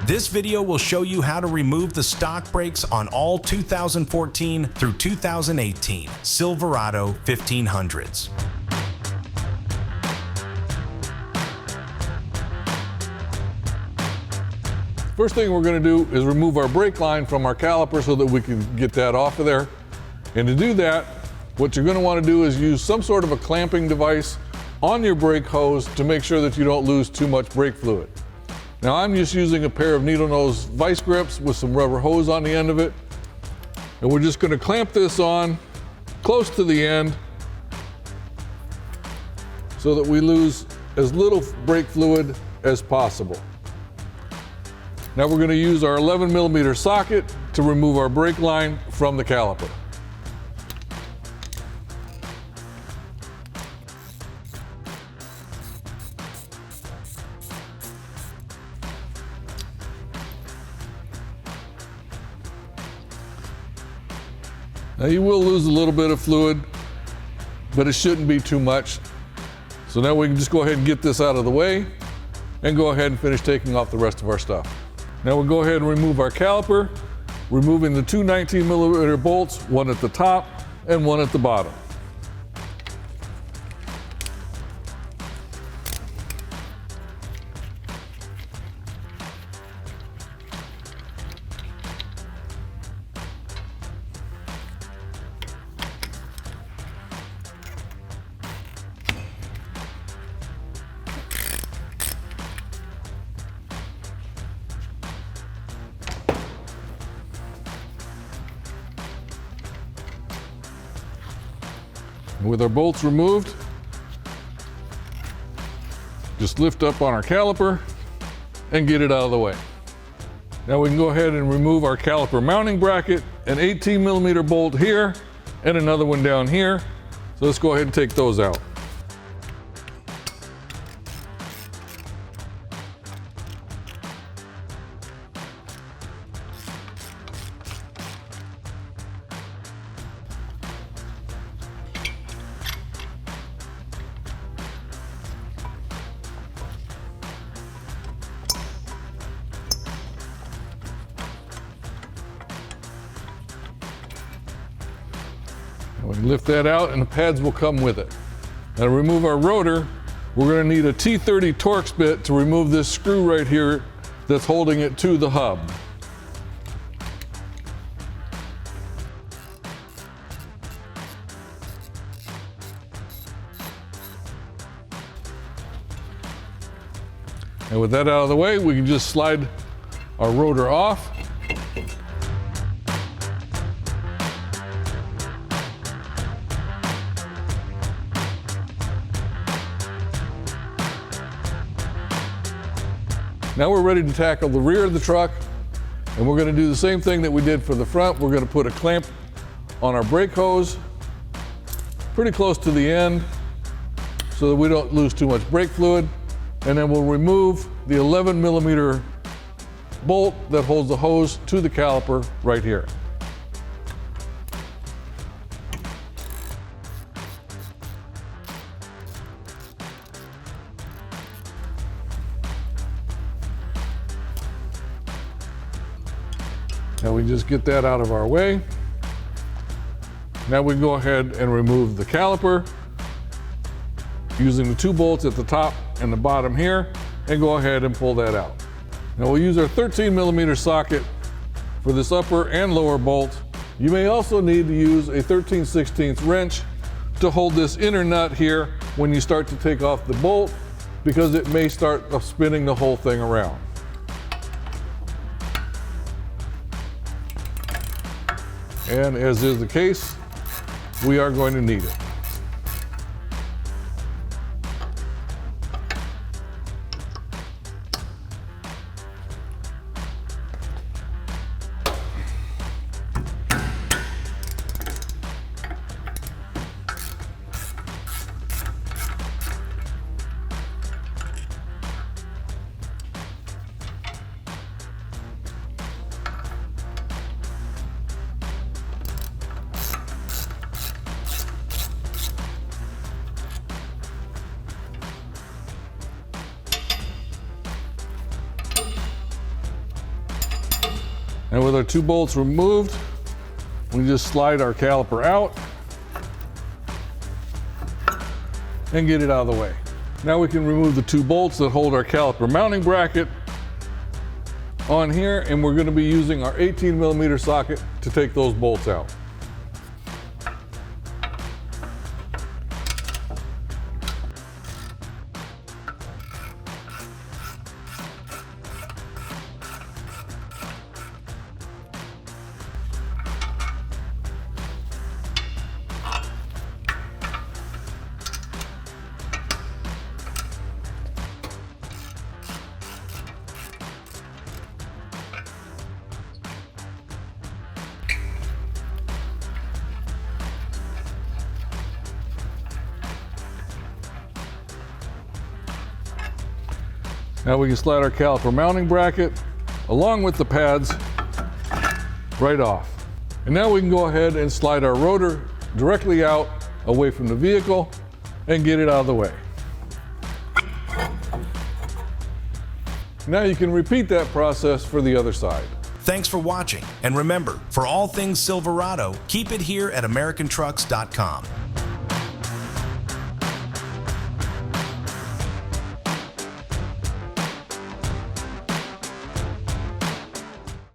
This video will show you how to remove the stock brakes on all 2014 through 2018 Silverado 1500s. First thing we're going to do is remove our brake line from our caliper so that we can get that off of there. And to do that, what you're going to want to do is use some sort of a clamping device on your brake hose to make sure that you don't lose too much brake fluid. Now I'm just using a pair of needle nose vice grips with some rubber hose on the end of it. And we're just going to clamp this on close to the end so that we lose as little brake fluid as possible. Now we're going to use our 11mm socket to remove our brake line from the caliper. Now you will lose a little bit of fluid, but it shouldn't be too much. So now we can just go ahead and get this out of the way and go ahead and finish taking off the rest of our stuff. Now we'll go ahead and remove our caliper, removing the two 19mm bolts, one at the top and one at the bottom. With our bolts removed, just lift up on our caliper and get it out of the way. Now we can go ahead and remove our caliper mounting bracket, an 18mm bolt here and another one down here. So let's go ahead and take those out. We lift that out and the pads will come with it. Now to remove our rotor, we're going to need a T30 Torx bit to remove this screw right here that's holding it to the hub. And with that out of the way, we can just slide our rotor off. Now we're ready to tackle the rear of the truck, and we're going to do the same thing that we did for the front. We're going to put a clamp on our brake hose pretty close to the end so that we don't lose too much brake fluid, and then we'll remove the 11mm bolt that holds the hose to the caliper right here. Now we just get that out of our way. Now we go ahead and remove the caliper using the two bolts at the top and the bottom here, and go ahead and pull that out. Now we'll use our 13mm socket for this upper and lower bolt. You may also need to use a 13/16 wrench to hold this inner nut here when you start to take off the bolt, because it may start spinning the whole thing around. And as is the case, we are going to need it. And with our 2 bolts removed, we just slide our caliper out and get it out of the way. Now we can remove the 2 bolts that hold our caliper mounting bracket on here, and we're going to be using our 18mm socket to take those bolts out. Now we can slide our caliper mounting bracket along with the pads right off. And now we can go ahead and slide our rotor directly out away from the vehicle and get it out of the way. Now you can repeat that process for the other side. Thanks for watching, and remember, for all things Silverado, keep it here at AmericanTrucks.com.